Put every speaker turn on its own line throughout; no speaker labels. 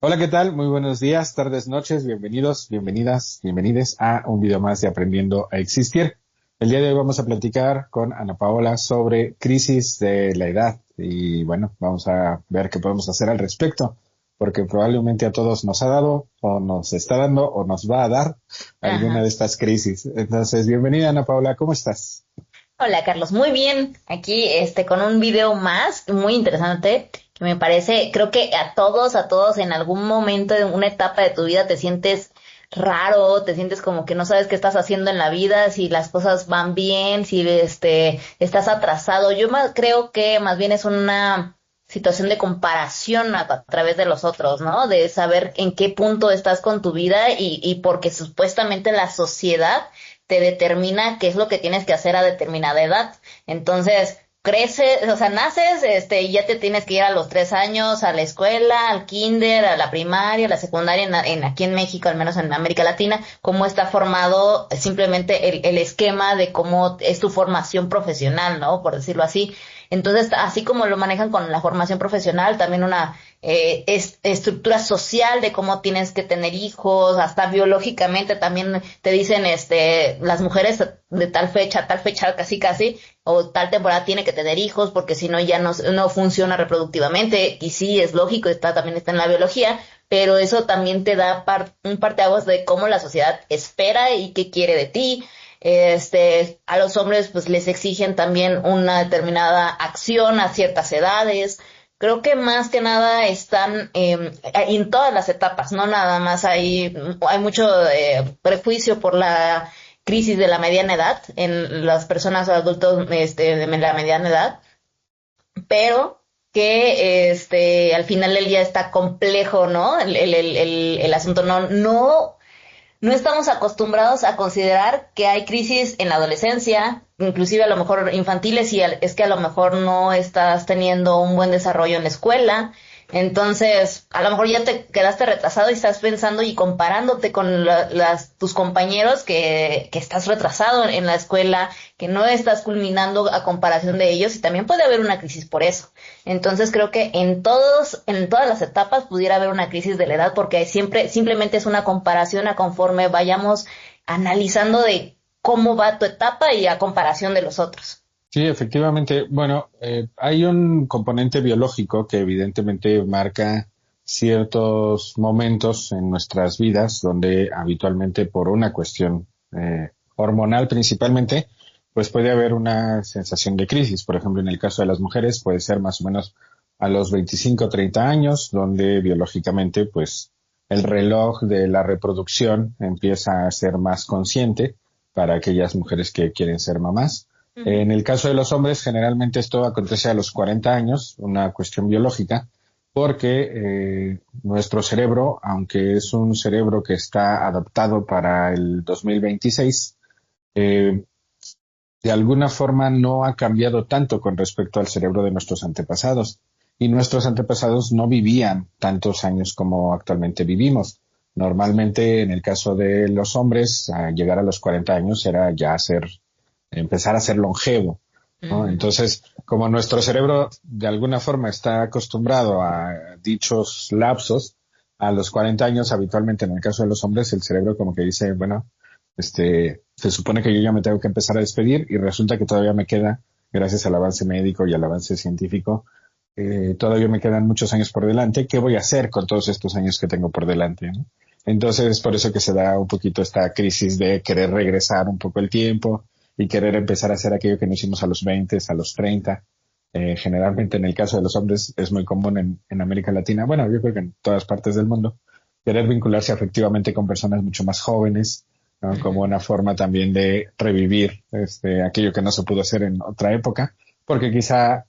Hola, ¿qué tal? Muy buenos días, tardes, noches, bienvenidos, bienvenidas, bienvenides a un video más de Aprendiendo a Existir. El día de hoy vamos a platicar con Ana Paola sobre crisis de la edad y bueno, vamos a ver qué podemos hacer al respecto, porque probablemente a todos nos ha dado o nos está dando o nos va a dar alguna
Ajá.
de estas crisis. Entonces, bienvenida Ana Paola, ¿cómo estás?
Hola Carlos, muy bien. Aquí con un video más muy interesante que me parece, creo que a todos en algún momento, en una etapa de tu vida te sientes raro, te sientes como que no sabes qué estás haciendo en la vida, si las cosas van bien, si estás atrasado. Yo más creo que más bien es una situación de comparación a través de los otros, ¿no? De saber en qué punto estás con tu vida y porque supuestamente la sociedad te determina qué es lo que tienes que hacer a determinada edad. Entonces, creces, o sea, naces, y ya te tienes que ir a los 3 años a la escuela, al kinder, a la primaria, a la secundaria, aquí en México, al menos en América Latina, cómo está formado simplemente el esquema de cómo es tu formación profesional, ¿no? Por decirlo así. Entonces, así como lo manejan con la formación profesional, también una estructura social de cómo tienes que tener hijos, hasta biológicamente también te dicen, las mujeres de tal fecha, casi casi, o tal temporada tiene que tener hijos, porque si no ya no funciona reproductivamente, y sí, es lógico, también está en la biología, pero eso también te da un parteaguas de cómo la sociedad espera y qué quiere de ti. A los hombres pues les exigen también una determinada acción a ciertas edades. Creo que más que nada están en todas las etapas, no nada más hay mucho prejuicio por la crisis de la mediana edad en las personas o adultos de la mediana edad, pero que al final del día está complejo, ¿no? El asunto no estamos acostumbrados a considerar que hay crisis en la adolescencia, inclusive a lo mejor infantiles, y es que a lo mejor no estás teniendo un buen desarrollo en la escuela. Entonces, a lo mejor ya te quedaste retrasado y estás pensando y comparándote con tus compañeros que estás retrasado en la escuela, que no estás culminando a comparación de ellos, y también puede haber una crisis por eso. Entonces creo que en todas las etapas pudiera haber una crisis de la edad, porque simplemente es una comparación a conforme vayamos analizando de cómo va tu etapa y a comparación de los otros.
Sí, efectivamente. Bueno, hay un componente biológico que evidentemente marca ciertos momentos en nuestras vidas donde habitualmente por una cuestión hormonal principalmente, pues puede haber una sensación de crisis. Por ejemplo, en el caso de las mujeres puede ser más o menos a los 25 o 30 años, donde biológicamente pues el reloj de la reproducción empieza a ser más consciente para aquellas mujeres que quieren ser mamás.
Ujú.
En el caso de los hombres, generalmente esto acontece a los 40 años, una cuestión biológica, porque nuestro cerebro, aunque es un cerebro que está adaptado para el 2026, eh, de alguna forma no ha cambiado tanto con respecto al cerebro de nuestros antepasados. Y nuestros antepasados no vivían tantos años como actualmente vivimos. Normalmente, en el caso de los hombres, a llegar a los 40 años era ya empezar a ser longevo, ¿no?
Ujú.
Entonces, como nuestro cerebro de alguna forma está acostumbrado a dichos lapsos, a los 40 años habitualmente en el caso de los hombres, el cerebro como que dice, bueno, se supone que yo ya me tengo que empezar a despedir y resulta que todavía me queda, gracias al avance médico y al avance científico, todavía me quedan muchos años por delante. ¿Qué voy a hacer con todos estos años que tengo por delante, ¿no? Entonces es por eso que se da un poquito esta crisis de querer regresar un poco el tiempo y querer empezar a hacer aquello que no hicimos a los 20, a los 30. Generalmente en el caso de los hombres es muy común en América Latina, bueno, yo creo que en todas partes del mundo, querer vincularse afectivamente con personas mucho más jóvenes, ¿no? Como
Ujú.
una forma también de revivir aquello que no se pudo hacer en otra época, porque quizá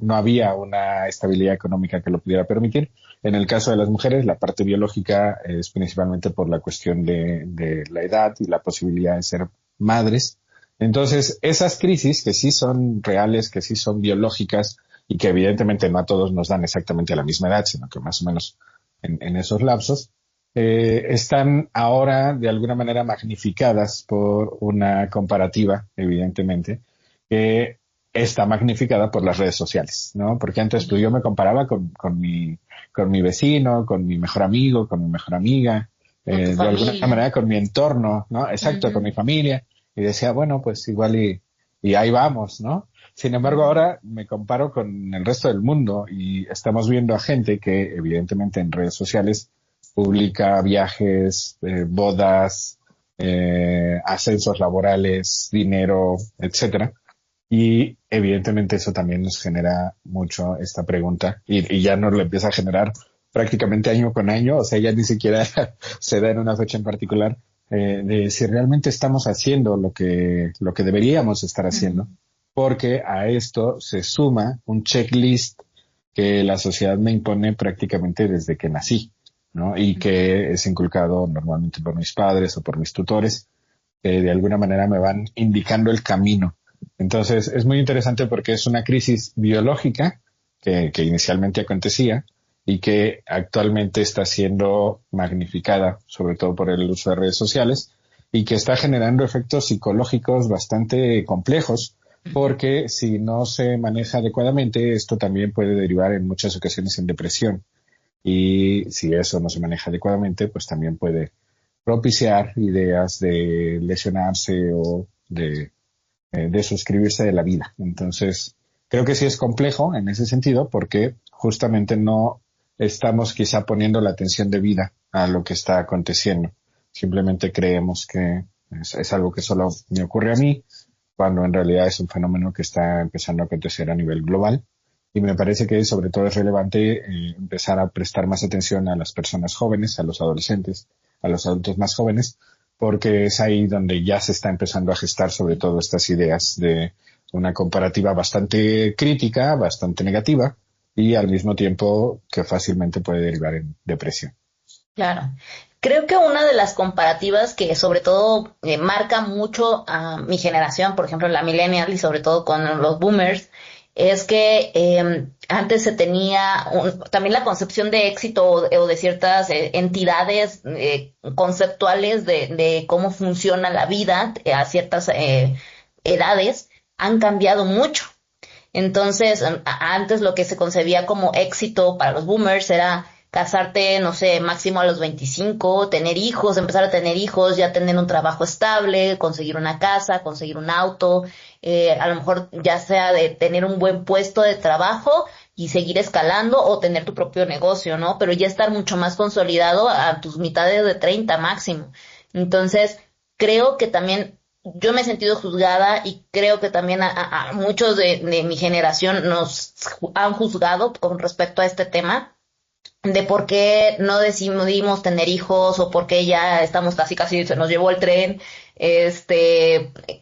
no había una estabilidad económica que lo pudiera permitir. En el caso de las mujeres, la parte biológica es principalmente por la cuestión de la edad y la posibilidad de ser madres. Entonces, esas crisis que sí son reales, que sí son biológicas y que evidentemente no a todos nos dan exactamente a la misma edad, sino que más o menos en esos lapsos, están ahora de alguna manera magnificadas por una comparativa, evidentemente, que está magnificada por las redes sociales, ¿no? Porque antes pues yo me comparaba con mi vecino, con mi mejor amigo, con mi mejor amiga,
Con tu
de alguna
familia.
manera con mi entorno, ¿no? Exacto, con
Ujú,
mi familia. Y decía, bueno, pues igual y ahí vamos, ¿no? Sin embargo,
ujú.
ahora me comparo con el resto del mundo y estamos viendo a gente que evidentemente en redes sociales publica viajes, bodas, ascensos laborales, dinero, etcétera. Y evidentemente eso también nos genera mucho esta pregunta y ya nos lo empieza a generar prácticamente año con año, o sea, ya ni siquiera se da en una fecha en particular, de si realmente estamos haciendo lo que deberíamos estar haciendo,
Ujú.
porque a esto se suma un checklist que la sociedad me impone prácticamente desde que nací, ¿no? Y que es inculcado normalmente por mis padres o por mis tutores, que de alguna manera me van indicando el camino. Entonces, es muy interesante porque es una crisis biológica que inicialmente acontecía y que actualmente está siendo magnificada, sobre todo por el uso de redes sociales, y que está generando efectos psicológicos bastante complejos,
Ujú.
porque si no se maneja adecuadamente, esto también puede derivar en muchas ocasiones en depresión. Y si eso no se maneja adecuadamente, pues también puede propiciar ideas de lesionarse o de suscribirse de la vida. Entonces, creo que sí es complejo en ese sentido porque justamente no estamos quizá poniendo la atención debida a lo que está aconteciendo. Simplemente creemos que es algo que solo me ocurre a mí, cuando en realidad es un fenómeno que está empezando a acontecer a nivel global. Y me parece que sobre todo es relevante empezar a prestar más atención a las personas jóvenes, a los adolescentes, a los adultos más jóvenes, porque es ahí donde ya se está empezando a gestar sobre todo estas ideas de una comparativa bastante crítica, bastante negativa y al mismo tiempo que fácilmente puede derivar en depresión.
Claro. Creo que una de las comparativas que sobre todo marca mucho a mi generación, por ejemplo la millennial y sobre todo con los boomers, es que antes se tenía también la concepción de éxito o de ciertas entidades conceptuales de cómo funciona la vida a ciertas edades han cambiado mucho. Entonces, antes lo que se concebía como éxito para los boomers era casarte, no sé, máximo a los 25, tener hijos, empezar a tener hijos, ya tener un trabajo estable, conseguir una casa, conseguir un auto, a lo mejor ya sea de tener un buen puesto de trabajo y seguir escalando o tener tu propio negocio, ¿no? Pero ya estar mucho más consolidado a tus mitades de 30 máximo. Entonces, creo que también yo me he sentido juzgada y creo que también a muchos de mi generación nos han juzgado con respecto a este tema de por qué no decidimos tener hijos o por qué ya estamos casi se nos llevó el tren,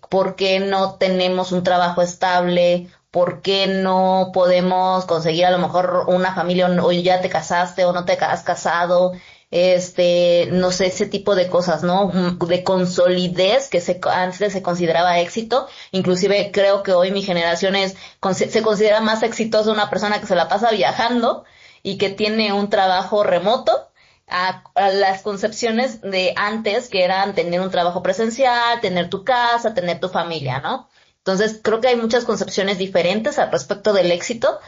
por qué no tenemos un trabajo estable, por qué no podemos conseguir a lo mejor una familia o ya te casaste o no te has casado, no sé, ese tipo de cosas, ¿no? De consolidez que antes se consideraba éxito, inclusive creo que hoy mi generación se considera más exitosa una persona que se la pasa viajando y que tiene un trabajo remoto a las concepciones de antes, que eran tener un trabajo presencial, tener tu casa, tener tu familia, ¿no? Entonces, creo que hay muchas concepciones diferentes al respecto del éxito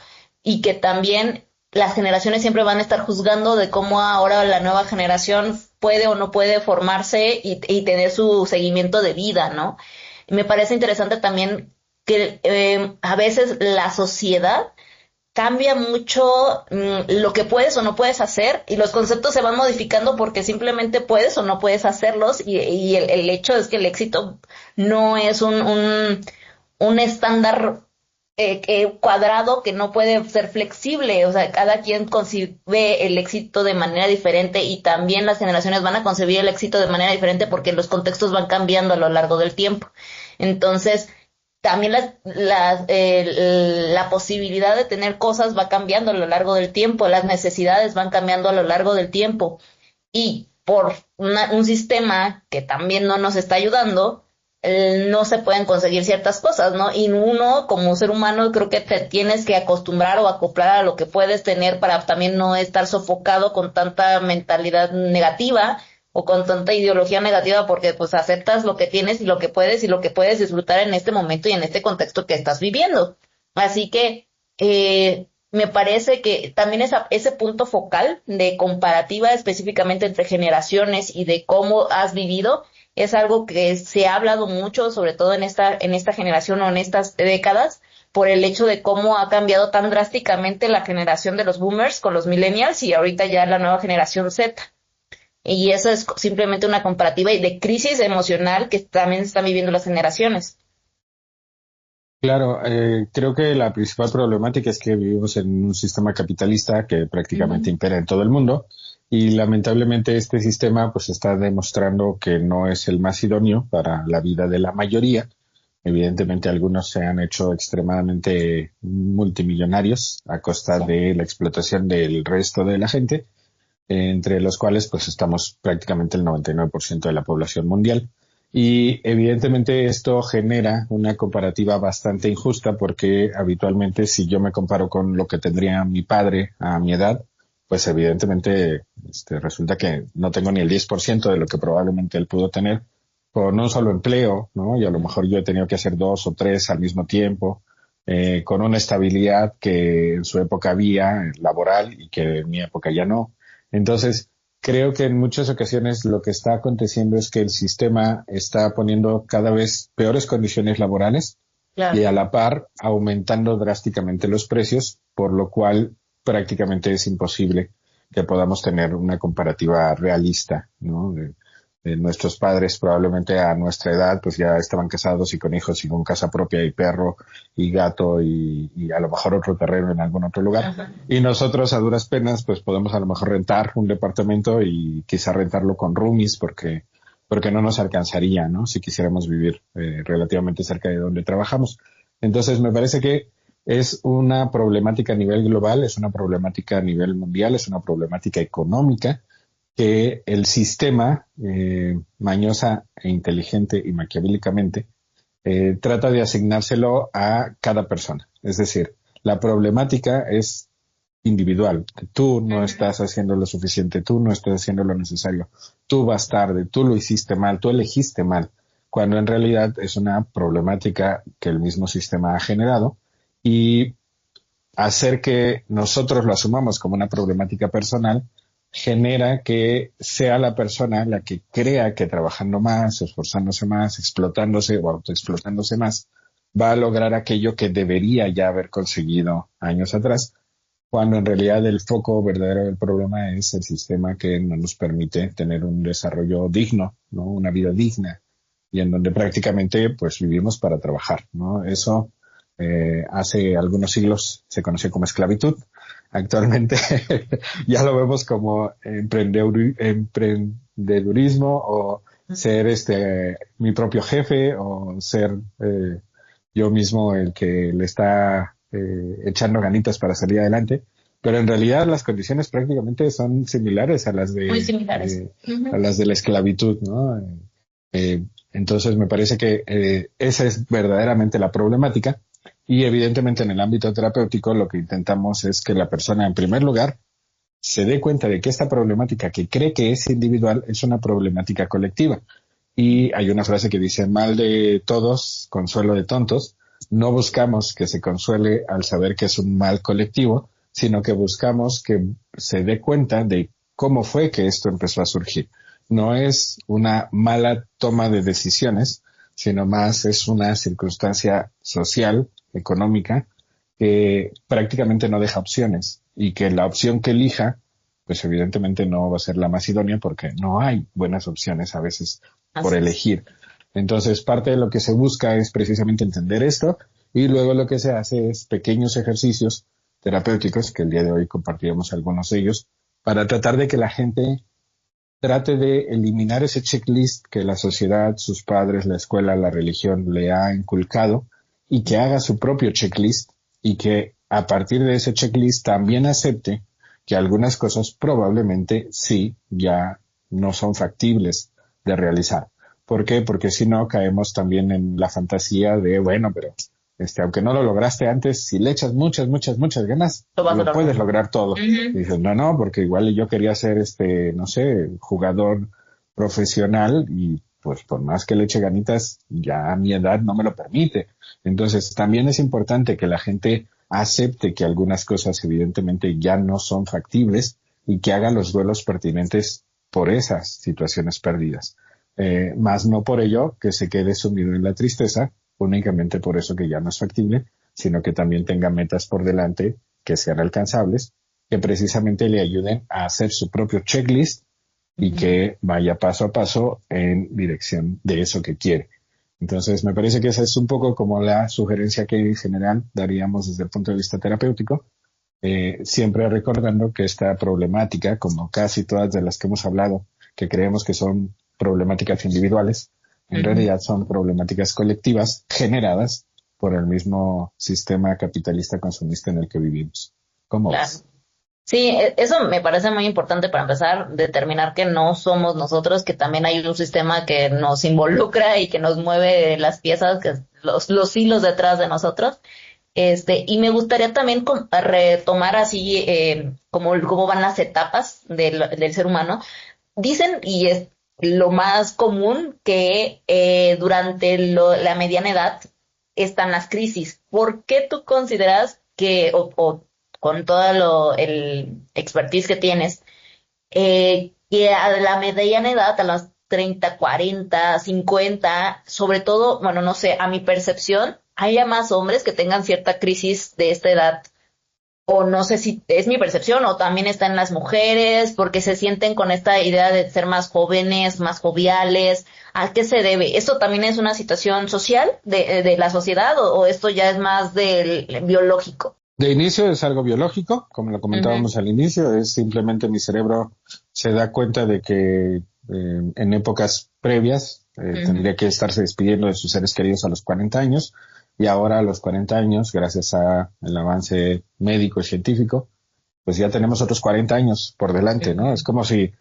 y que también las generaciones siempre van a estar juzgando de cómo ahora la nueva generación puede o no puede formarse y tener su seguimiento de vida, ¿no? Y me parece interesante también que a veces la sociedad cambia mucho lo que puedes o no puedes hacer y los conceptos se van modificando porque simplemente puedes o no puedes hacerlos y el hecho es que el éxito no es un estándar cuadrado que no puede ser flexible, o sea, cada quien concibe el éxito de manera diferente y también las generaciones van a concebir el éxito de manera diferente porque los contextos van cambiando a lo largo del tiempo. Entonces, también la posibilidad de tener cosas va cambiando a lo largo del tiempo, las necesidades van cambiando a lo largo del tiempo y por un sistema que también no nos está ayudando, no se pueden conseguir ciertas cosas, ¿no? Y uno como ser humano creo que te tienes que acostumbrar o acoplar a lo que puedes tener para también no estar sofocado con tanta mentalidad negativa o con tanta ideología negativa porque pues aceptas lo que tienes y lo que puedes disfrutar en este momento y en este contexto que estás viviendo. Así que me parece que también ese punto focal de comparativa específicamente entre generaciones y de cómo has vivido es algo que se ha hablado mucho, sobre todo en esta generación o en estas décadas, por el hecho de cómo ha cambiado tan drásticamente la generación de los boomers con los millennials y ahorita ya la nueva generación Z. Y eso es simplemente una comparativa y de crisis emocional que también están viviendo las generaciones.
Claro, creo que la principal problemática es que vivimos en un sistema capitalista que prácticamente impera en todo el mundo y lamentablemente este sistema pues está demostrando que no es el más idóneo para la vida de la mayoría. Evidentemente algunos se han hecho extremadamente multimillonarios a costa de la explotación del resto de la gente, entre los cuales pues estamos prácticamente el 99% de la población mundial. Y evidentemente esto genera una comparativa bastante injusta porque habitualmente si yo me comparo con lo que tendría mi padre a mi edad, pues evidentemente resulta que no tengo ni el 10% de lo que probablemente él pudo tener con un solo empleo, ¿no? Y a lo mejor yo he tenido que hacer 2 o 3 al mismo tiempo, con una estabilidad que en su época había laboral y que en mi época ya no. Entonces, creo que en muchas ocasiones lo que está aconteciendo es que el sistema está poniendo cada vez peores condiciones laborales
Claro.
y a la par aumentando drásticamente los precios, por lo cual prácticamente es imposible que podamos tener una comparativa realista, ¿no? De nuestros padres probablemente a nuestra edad pues ya estaban casados y con hijos y con casa propia y perro y gato y a lo mejor otro terreno en algún otro lugar.
Ajá.
Y nosotros a duras penas pues podemos a lo mejor rentar un departamento y quizá rentarlo con roomies porque no nos alcanzaría, ¿no? Si quisiéramos vivir relativamente cerca de donde trabajamos. Entonces me parece que es una problemática a nivel global, es una problemática a nivel mundial, es una problemática económica que el sistema, mañosa e inteligente y maquiavélicamente, trata de asignárselo a cada persona. Es decir, la problemática es individual. Tú no estás haciendo lo suficiente, tú no estás haciendo lo necesario, tú vas tarde, tú lo hiciste mal, tú elegiste mal, cuando en realidad es una problemática que el mismo sistema ha generado y hacer que nosotros lo asumamos como una problemática personal genera que sea la persona la que crea que trabajando más, esforzándose más, explotándose o autoexplotándose más, va a lograr aquello que debería ya haber conseguido años atrás, cuando en realidad el foco verdadero del problema es el sistema que no nos permite tener un desarrollo digno, ¿no? Una vida digna, y en donde prácticamente pues vivimos para trabajar, ¿no? Eso hace algunos siglos se conoció como esclavitud. Actualmente ya lo vemos como emprendedurismo o ser mi propio jefe o ser yo mismo el que le está echando ganitas para salir adelante. Pero en realidad las condiciones prácticamente son similares a las
Muy similares.
a las de la esclavitud, ¿no? Entonces me parece que esa es verdaderamente la problemática. Y evidentemente en el ámbito terapéutico lo que intentamos es que la persona en primer lugar se dé cuenta de que esta problemática que cree que es individual es una problemática colectiva. Y hay una frase que dice, mal de todos, consuelo de tontos. No buscamos que se consuele al saber que es un mal colectivo, sino que buscamos que se dé cuenta de cómo fue que esto empezó a surgir. No es una mala toma de decisiones, sino más es una circunstancia social, económica, que prácticamente no deja opciones y que la opción que elija, pues evidentemente no va a ser la más idónea porque no hay buenas opciones a veces por elegir. Entonces, parte de lo que se busca es precisamente entender esto y luego lo que se hace es pequeños ejercicios terapéuticos, que el día de hoy compartiremos algunos de ellos, para tratar de que la gente trate de eliminar ese checklist que la sociedad, sus padres, la escuela, la religión le ha inculcado y que haga su propio checklist y que a partir de ese checklist también acepte que algunas cosas probablemente sí ya no son factibles de realizar. ¿Por qué? Porque si no caemos también en la fantasía de, bueno, pero aunque no lo lograste antes, si le echas muchas ganas, lo puedes lograr todo. Y dices, no, porque igual yo quería ser, no sé, jugador profesional y pues por más que le eche ganitas, ya a mi edad no me lo permite. Entonces también es importante que la gente acepte que algunas cosas evidentemente ya no son factibles y que haga los duelos pertinentes por esas situaciones perdidas. Más no por ello que se quede sumido en la tristeza, únicamente por eso que ya no es factible, sino que también tenga metas por delante que sean alcanzables, que precisamente le ayuden a hacer su propio checklist y que vaya paso a paso en dirección de eso que quiere. Entonces, me parece que esa es un poco como la sugerencia que en general daríamos desde el punto de vista terapéutico, siempre recordando que esta problemática, como casi todas de las que hemos hablado, que creemos que son problemáticas individuales, en realidad son problemáticas colectivas generadas por el mismo sistema capitalista consumista en el que vivimos. ¿Cómo ves?
Sí, eso me parece muy importante para empezar, determinar que no somos nosotros, que también hay un sistema que nos involucra y que nos mueve las piezas, que los hilos detrás de nosotros. Y me gustaría también retomar así cómo van las etapas del ser humano. Dicen, y es lo más común, que durante la mediana edad están las crisis. ¿Por qué tú consideras que, o con todo el expertise que tienes, que a la mediana edad, a las 30, 40, 50, sobre todo, bueno, no sé, a mi percepción, haya más hombres que tengan cierta crisis de esta edad? O no sé si es mi percepción o también está en las mujeres, porque se sienten con esta idea de ser más jóvenes, más joviales. ¿A qué se debe? ¿Esto también es una situación social de la sociedad o esto ya es más del biológico?
De inicio es algo biológico, como lo comentábamos al inicio, es simplemente mi cerebro se da cuenta de que en épocas previas tendría que estarse despidiendo de sus seres queridos a los 40 años y ahora a los 40 años, gracias al avance médico y científico, pues ya tenemos otros 40 años por delante, ¿no? Es como si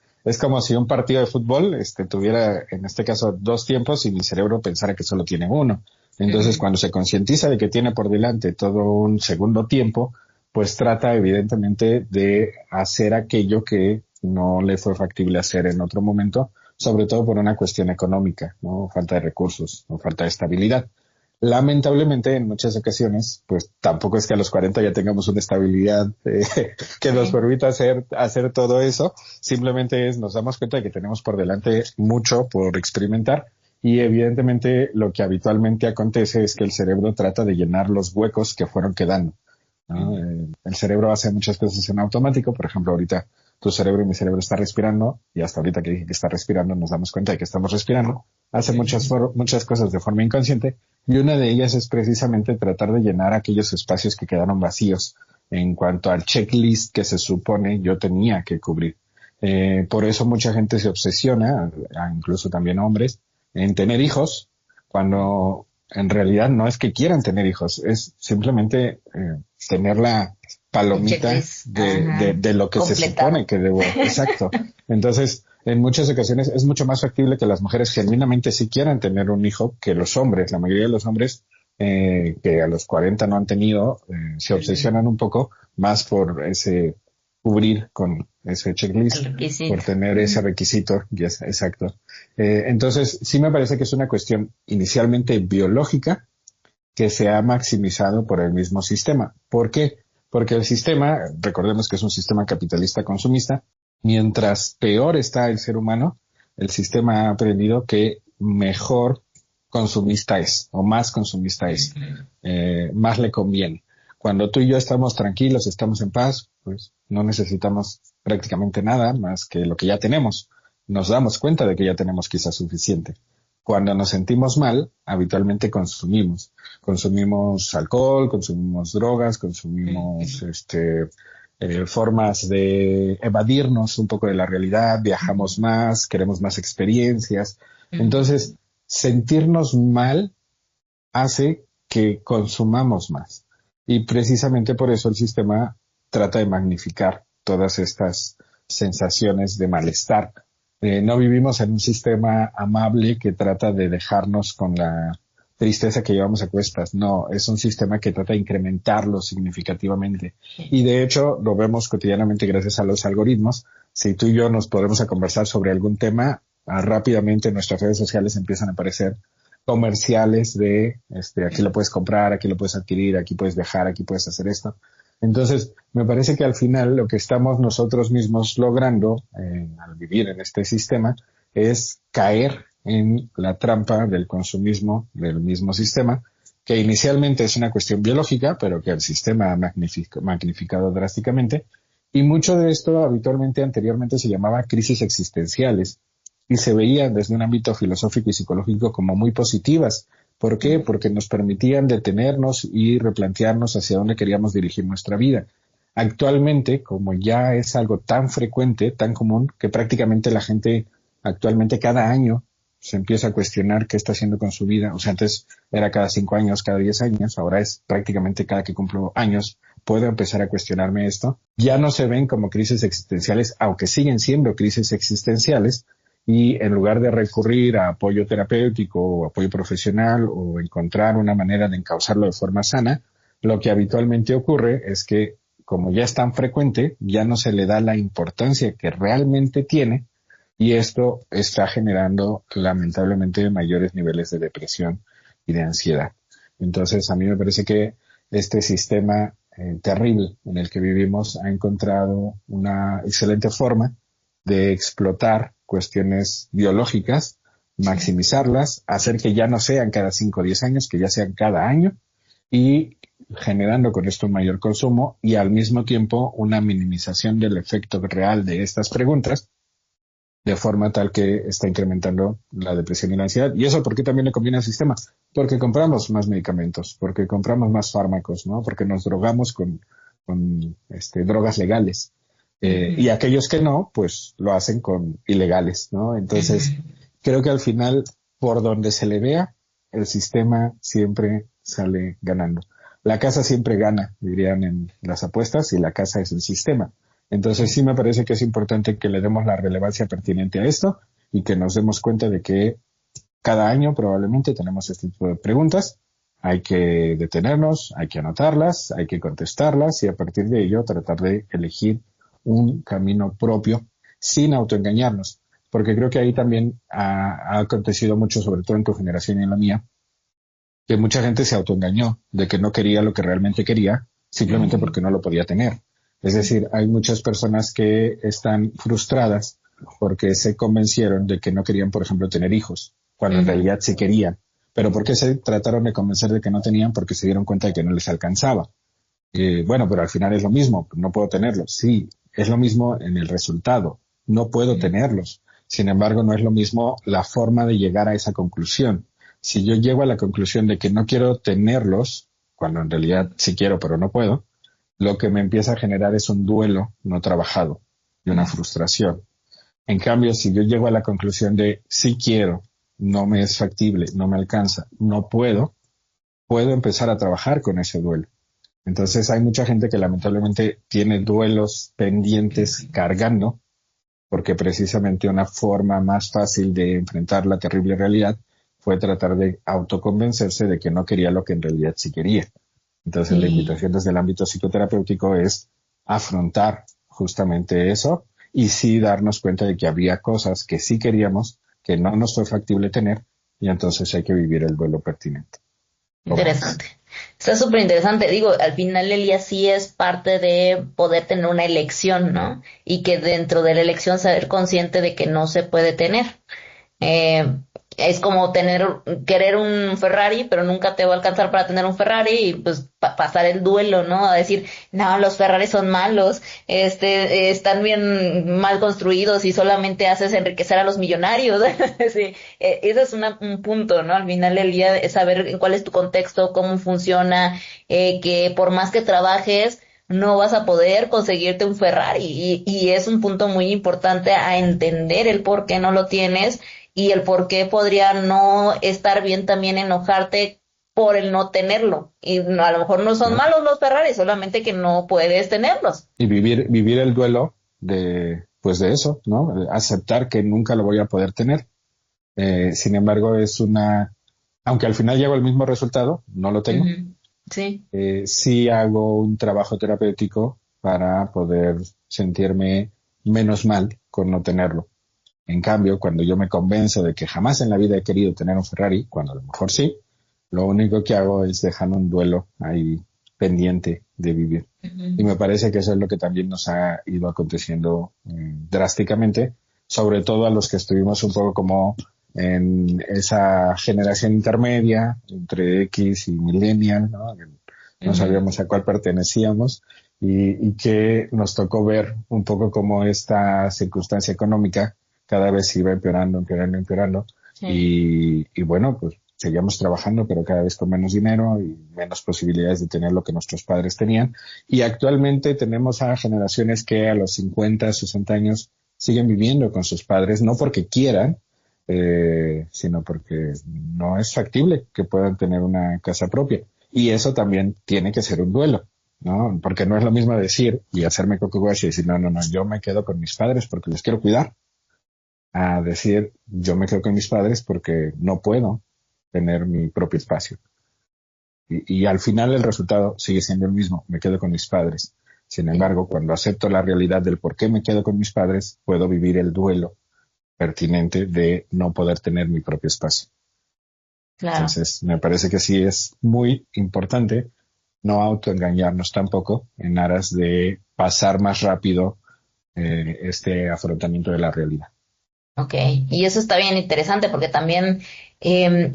un partido de fútbol tuviera, en este caso, 2 tiempos y mi cerebro pensara que solo tiene uno. Entonces, cuando se concientiza de que tiene por delante todo un segundo tiempo, pues trata evidentemente de hacer aquello que no le fue factible hacer en otro momento, sobre todo por una cuestión económica, ¿no? Falta de recursos, o falta de estabilidad. Lamentablemente, en muchas ocasiones, pues tampoco es que a los 40 ya tengamos una estabilidad que nos permita hacer todo eso. Simplemente nos damos cuenta de que tenemos por delante mucho por experimentar. Y evidentemente lo que habitualmente acontece es que el cerebro trata de llenar los huecos que fueron quedando, ¿no? El cerebro hace muchas cosas en automático. Por ejemplo, ahorita tu cerebro y mi cerebro está respirando y hasta ahorita que dije que está respirando nos damos cuenta de que estamos respirando. Hace muchas cosas de forma inconsciente y una de ellas es precisamente tratar de llenar aquellos espacios que quedaron vacíos en cuanto al checklist que se supone yo tenía que cubrir. Por eso mucha gente se obsesiona, incluso también hombres, en tener hijos, cuando en realidad no es que quieran tener hijos, es simplemente tener la palomita de lo que completado. Se supone que debo. Exacto. Entonces, en muchas ocasiones es mucho más factible que las mujeres genuinamente sí quieran tener un hijo que los hombres. La mayoría de los hombres que a los 40 no han tenido, se obsesionan un poco más por cubrir con ese checklist, por tener ese requisito. Yes, exacto. Entonces, sí me parece que es una cuestión inicialmente biológica que se ha maximizado por el mismo sistema. ¿Por qué? Porque el sistema, recordemos que es un sistema capitalista consumista, mientras peor está el ser humano, el sistema ha aprendido que mejor consumista es, o más consumista es, más le conviene. Cuando tú y yo estamos tranquilos, estamos en paz, pues no necesitamos prácticamente nada más que lo que ya tenemos. Nos damos cuenta de que ya tenemos quizás suficiente. Cuando nos sentimos mal, habitualmente consumimos. Consumimos alcohol, consumimos drogas, consumimos formas de evadirnos un poco de la realidad, viajamos más, queremos más experiencias. Entonces, sentirnos mal hace que consumamos más. Y precisamente por eso el sistema trata de magnificar todas estas sensaciones de malestar. No vivimos en un sistema amable que trata de dejarnos con la tristeza que llevamos a cuestas. No, es un sistema que trata de incrementarlo significativamente. Y de hecho lo vemos cotidianamente gracias a los algoritmos. Si tú y yo nos podemos a conversar sobre algún tema, rápidamente en nuestras redes sociales empiezan a aparecer comerciales de, aquí lo puedes comprar, aquí lo puedes adquirir, aquí puedes viajar, aquí puedes hacer esto. Entonces, me parece que al final lo que estamos nosotros mismos logrando al vivir en este sistema es caer en la trampa del consumismo del mismo sistema, que inicialmente es una cuestión biológica, pero que el sistema ha magnificado drásticamente. Y mucho de esto habitualmente anteriormente se llamaba crisis existenciales y se veían desde un ámbito filosófico y psicológico como muy positivas. ¿Por qué? Porque nos permitían detenernos y replantearnos hacia dónde queríamos dirigir nuestra vida. Actualmente, como ya es algo tan frecuente, tan común, que prácticamente la gente actualmente cada año se empieza a cuestionar qué está haciendo con su vida. O sea, antes era cada 5 años, cada 10 años, ahora es prácticamente cada que cumplo años, puedo empezar a cuestionarme esto. Ya no se ven como crisis existenciales, aunque siguen siendo crisis existenciales, y en lugar de recurrir a apoyo terapéutico o apoyo profesional o encontrar una manera de encauzarlo de forma sana, lo que habitualmente ocurre es que, como ya es tan frecuente, ya no se le da la importancia que realmente tiene, y esto está generando lamentablemente mayores niveles de depresión y de ansiedad. Entonces, a mí me parece que este sistema terrible en el que vivimos ha encontrado una excelente forma de explotar cuestiones biológicas, maximizarlas, hacer que ya no sean cada 5 o 10 años, que ya sean cada año, y generando con esto un mayor consumo y al mismo tiempo una minimización del efecto real de estas preguntas, de forma tal que está incrementando la depresión y la ansiedad. ¿Y eso por qué también le conviene al sistema? Porque compramos más medicamentos, porque compramos más fármacos, ¿no? Porque nos drogamos con drogas legales. Y aquellos que no, pues lo hacen con ilegales, ¿no? Entonces, creo que al final, por donde se le vea, el sistema siempre sale ganando. La casa siempre gana, dirían en las apuestas, y la casa es el sistema. Entonces, sí me parece que es importante que le demos la relevancia pertinente a esto y que nos demos cuenta de que cada año probablemente tenemos este tipo de preguntas. Hay que detenernos, hay que anotarlas, hay que contestarlas y a partir de ello tratar de elegir un camino propio sin autoengañarnos, porque creo que ahí también ha acontecido mucho, sobre todo en tu generación y en la mía, que mucha gente se autoengañó de que no quería lo que realmente quería simplemente porque no lo podía tener. Es decir, hay muchas personas que están frustradas porque se convencieron de que no querían, por ejemplo, tener hijos, cuando en realidad sí querían. ¿Pero por qué se trataron de convencer de que no tenían? Porque se dieron cuenta de que no les alcanzaba. Bueno, pero al final es lo mismo, no puedo tenerlos. Sí, es lo mismo en el resultado, no puedo tenerlos. Sin embargo, no es lo mismo la forma de llegar a esa conclusión. Si yo llego a la conclusión de que no quiero tenerlos, cuando en realidad sí quiero pero no puedo, lo que me empieza a generar es un duelo no trabajado y una frustración. En cambio, si yo llego a la conclusión de sí quiero, no me es factible, no me alcanza, no puedo empezar a trabajar con ese duelo. Entonces hay mucha gente que lamentablemente tiene duelos pendientes cargando, porque precisamente una forma más fácil de enfrentar la terrible realidad fue tratar de autoconvencerse de que no quería lo que en realidad sí quería. Entonces la invitación desde el ámbito psicoterapéutico es afrontar justamente eso y sí darnos cuenta de que había cosas que sí queríamos, que no nos fue factible tener, y entonces hay que vivir el duelo pertinente.
Interesante. Está súper interesante. Digo, al final el día sí es parte de poder tener una elección, ¿no? Y que dentro de la elección ser consciente de que no se puede tener. Es como querer un Ferrari, pero nunca te va a alcanzar para tener un Ferrari y pues pasar el duelo, ¿no? A decir, no, los Ferraris son malos, están bien mal construidos y solamente haces enriquecer a los millonarios. Sí, ese es un punto, ¿no? Al final del día es saber en cuál es tu contexto, cómo funciona, que por más que trabajes, no vas a poder conseguirte un Ferrari y es un punto muy importante a entender el por qué no lo tienes y el por qué podría no estar bien también enojarte por el no tenerlo. Y a lo mejor no son malos los Ferrari, solamente que no puedes tenerlos.
Y vivir el duelo de eso, ¿no? Aceptar que nunca lo voy a poder tener. Sin embargo, aunque al final llego al mismo resultado, no lo tengo.
Sí.
Sí hago un trabajo terapéutico para poder sentirme menos mal con no tenerlo. En cambio, cuando yo me convenzo de que jamás en la vida he querido tener un Ferrari, cuando a lo mejor sí, lo único que hago es dejar un duelo ahí pendiente de vivir. Y me parece que eso es lo que también nos ha ido aconteciendo drásticamente, sobre todo a los que estuvimos un poco como en esa generación intermedia, entre X y Millennial, ¿no? No sabíamos a cuál pertenecíamos y que nos tocó ver un poco cómo esta circunstancia económica cada vez iba empeorando, empeorando, empeorando. Sí. Y bueno, pues seguíamos trabajando, pero cada vez con menos dinero y menos posibilidades de tener lo que nuestros padres tenían. Y actualmente tenemos a generaciones que a los 50, 60 años siguen viviendo con sus padres, no porque quieran, sino porque no es factible que puedan tener una casa propia. Y eso también tiene que ser un duelo, ¿no? Porque no es lo mismo decir y hacerme coco-wash y decir, no, yo me quedo con mis padres porque les quiero cuidar, a decir, yo me quedo con mis padres porque no puedo tener mi propio espacio. Y al final el resultado sigue siendo el mismo, me quedo con mis padres. Sin embargo, cuando acepto la realidad del por qué me quedo con mis padres, puedo vivir el duelo pertinente de no poder tener mi propio espacio. Claro. Entonces, me parece que sí es muy importante no autoengañarnos tampoco en aras de pasar más rápido este afrontamiento de la realidad.
Ok, y eso está bien interesante porque también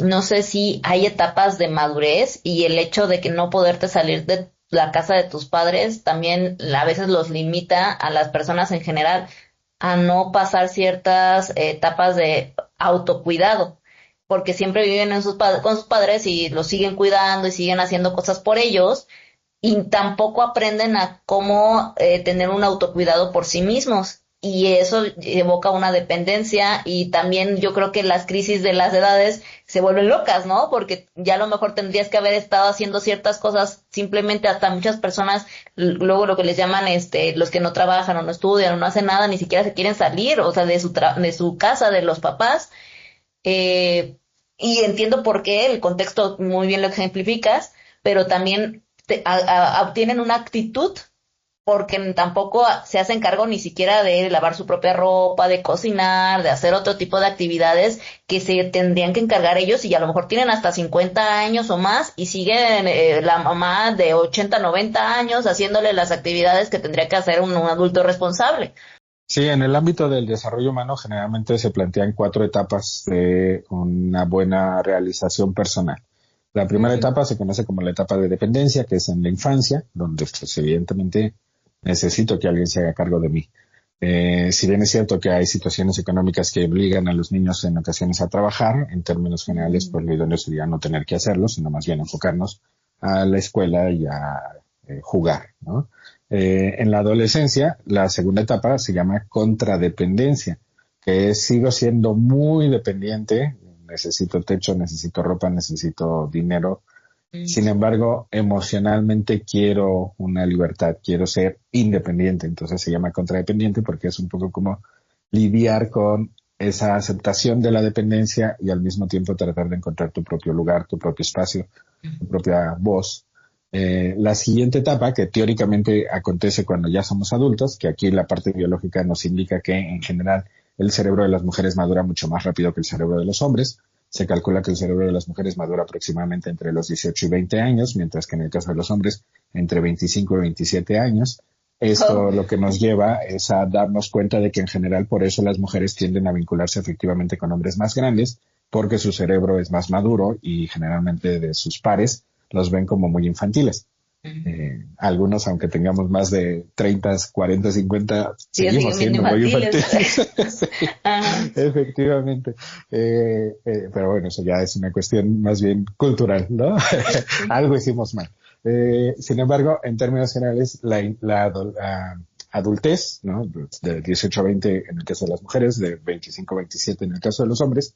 no sé si hay etapas de madurez y el hecho de que no poderte salir de la casa de tus padres también a veces los limita a las personas en general a no pasar ciertas etapas de autocuidado, porque siempre viven con sus padres y los siguen cuidando y siguen haciendo cosas por ellos y tampoco aprenden a cómo tener un autocuidado por sí mismos. Y eso evoca una dependencia y también yo creo que las crisis de las edades se vuelven locas, ¿no? Porque ya a lo mejor tendrías que haber estado haciendo ciertas cosas, simplemente hasta muchas personas, luego lo que les llaman los que no trabajan o no estudian o no hacen nada, ni siquiera se quieren salir, o sea, de su casa, de los papás. Y entiendo por qué, el contexto muy bien lo ejemplificas, pero también obtienen una actitud porque tampoco se hacen cargo ni siquiera de lavar su propia ropa, de cocinar, de hacer otro tipo de actividades que se tendrían que encargar ellos y a lo mejor tienen hasta 50 años o más y siguen la mamá de 80, 90 años haciéndole las actividades que tendría que hacer un adulto responsable.
Sí, en el ámbito del desarrollo humano generalmente se plantean 4 etapas de una buena realización personal. La primera etapa se conoce como la etapa de dependencia, que es en la infancia, donde pues evidentemente necesito que alguien se haga cargo de mí. Si bien es cierto que hay situaciones económicas que obligan a los niños en ocasiones a trabajar, en términos generales, pues lo idóneo sería no tener que hacerlo, sino más bien enfocarnos a la escuela y a jugar, ¿no? En la adolescencia, la segunda etapa se llama contradependencia, que es, sigo siendo muy dependiente, necesito techo, necesito ropa, necesito dinero. Sin embargo, emocionalmente quiero una libertad, quiero ser independiente, entonces se llama contradependiente porque es un poco como lidiar con esa aceptación de la dependencia y al mismo tiempo tratar de encontrar tu propio lugar, tu propio espacio, tu propia voz. La siguiente etapa, que teóricamente acontece cuando ya somos adultos, que aquí la parte biológica nos indica que en general el cerebro de las mujeres madura mucho más rápido que el cerebro de los hombres. Se calcula que el cerebro de las mujeres madura aproximadamente entre los 18 y 20 años, mientras que en el caso de los hombres entre 25 y 27 años. Esto lo que nos lleva es a darnos cuenta de que en general por eso las mujeres tienden a vincularse efectivamente con hombres más grandes, porque su cerebro es más maduro y generalmente de sus pares los ven como muy infantiles. Algunos, aunque tengamos más de 30, 40, 50, seguimos siendo muy infantiles. Efectivamente. Pero bueno, eso ya es una cuestión más bien cultural, ¿no? Algo hicimos mal. Sin embargo, en términos generales, la adultez, ¿no? De 18 a 20 en el caso de las mujeres, de 25 a 27 en el caso de los hombres,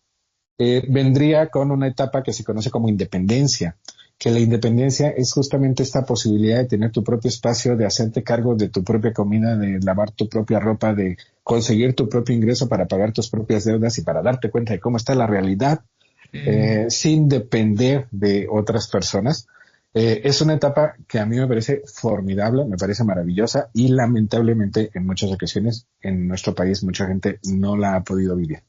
vendría con una etapa que se conoce como independencia, que la independencia es justamente esta posibilidad de tener tu propio espacio, de hacerte cargo de tu propia comida, de lavar tu propia ropa, de conseguir tu propio ingreso para pagar tus propias deudas y para darte cuenta de cómo está la realidad, sin depender de otras personas. Es una etapa que a mí me parece formidable, me parece maravillosa y lamentablemente en muchas ocasiones en nuestro país mucha gente no la ha podido vivir.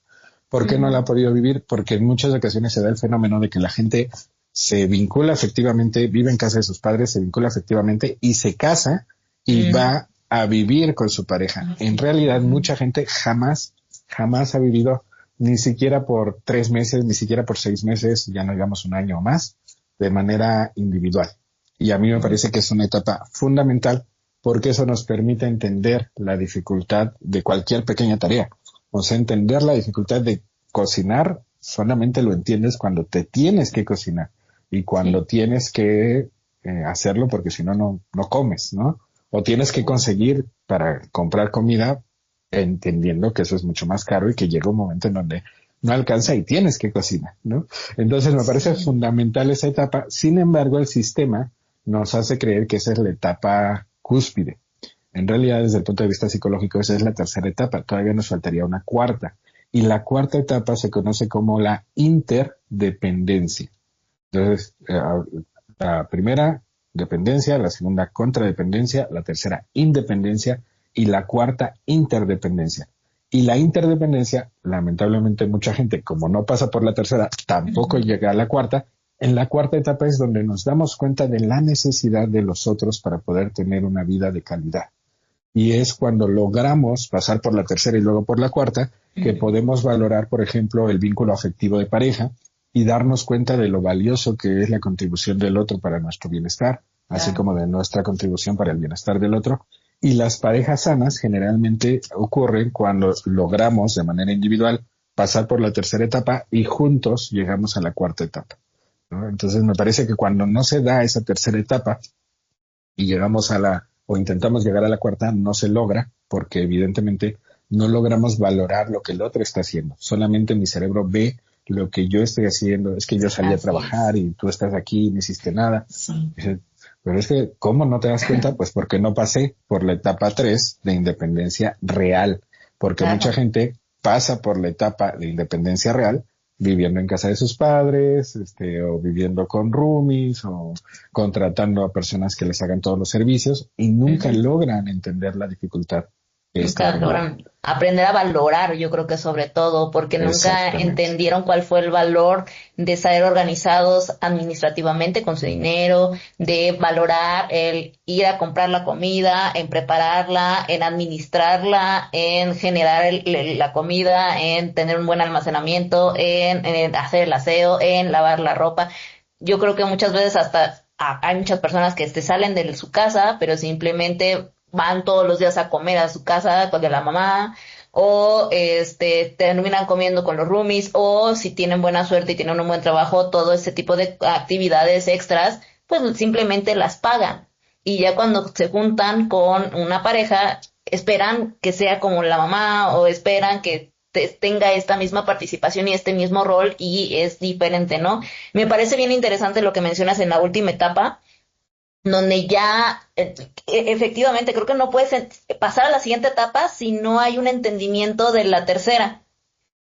¿Por qué no la ha podido vivir? Porque en muchas ocasiones se da el fenómeno de que la gente se vincula afectivamente, vive en casa de sus padres, se vincula afectivamente y se casa y va a vivir con su pareja. En realidad mucha gente jamás ha vivido ni siquiera por 3 meses, ni siquiera por 6 meses, ya no digamos un año o más, de manera individual. Y a mí me parece que es una etapa fundamental porque eso nos permite entender la dificultad de cualquier pequeña tarea. O sea, entender la dificultad de cocinar solamente lo entiendes cuando te tienes que cocinar y cuando tienes que hacerlo porque si no, no comes, ¿no? O tienes que conseguir para comprar comida entendiendo que eso es mucho más caro y que llega un momento en donde no alcanza y tienes que cocinar, ¿no? Entonces me parece fundamental esa etapa. Sin embargo, el sistema nos hace creer que esa es la etapa cúspide. En realidad, desde el punto de vista psicológico, esa es la tercera etapa. Todavía nos faltaría una cuarta. Y la cuarta etapa se conoce como la interdependencia. Entonces, la primera, dependencia, la segunda, contradependencia, la tercera, independencia y la cuarta, interdependencia. Y la interdependencia, lamentablemente mucha gente, como no pasa por la tercera, tampoco llega a la cuarta. En la cuarta etapa es donde nos damos cuenta de la necesidad de los otros para poder tener una vida de calidad. Y es cuando logramos pasar por la tercera y luego por la cuarta que podemos valorar, por ejemplo, el vínculo afectivo de pareja y darnos cuenta de lo valioso que es la contribución del otro para nuestro bienestar, así como de nuestra contribución para el bienestar del otro. Y las parejas sanas generalmente ocurren cuando logramos de manera individual pasar por la tercera etapa y juntos llegamos a la cuarta etapa, ¿no? Entonces me parece que cuando no se da esa tercera etapa y llegamos o intentamos llegar a la cuarta, no se logra porque evidentemente no logramos valorar lo que el otro está haciendo. Solamente mi cerebro ve lo que yo estoy haciendo. Es que yo salí a trabajar y tú estás aquí y no hiciste nada. Sí. Pero es que, ¿cómo no te das cuenta? Pues porque no pasé por la etapa 3 de independencia real. Porque mucha gente pasa por la etapa de independencia real viviendo en casa de sus padres, o viviendo con roomies, o contratando a personas que les hagan todos los servicios y nunca logran entender la dificultad.
Nunca logran aprender a valorar, yo creo que sobre todo, porque nunca entendieron cuál fue el valor de ser organizados administrativamente con su dinero, de valorar el ir a comprar la comida, en prepararla, en administrarla, en generar la comida, en tener un buen almacenamiento, en hacer el aseo, en lavar la ropa. Yo creo que muchas veces hasta hay muchas personas que salen de su casa, pero simplemente van todos los días a comer a su casa con de la mamá, o terminan comiendo con los roomies, o si tienen buena suerte y tienen un buen trabajo, todo ese tipo de actividades extras, pues simplemente las pagan. Y ya cuando se juntan con una pareja, esperan que sea como la mamá, o esperan que tenga esta misma participación y este mismo rol, y es diferente, ¿no? Me parece bien interesante lo que mencionas en la última etapa, donde ya efectivamente creo que no puedes pasar a la siguiente etapa si no hay un entendimiento de la tercera.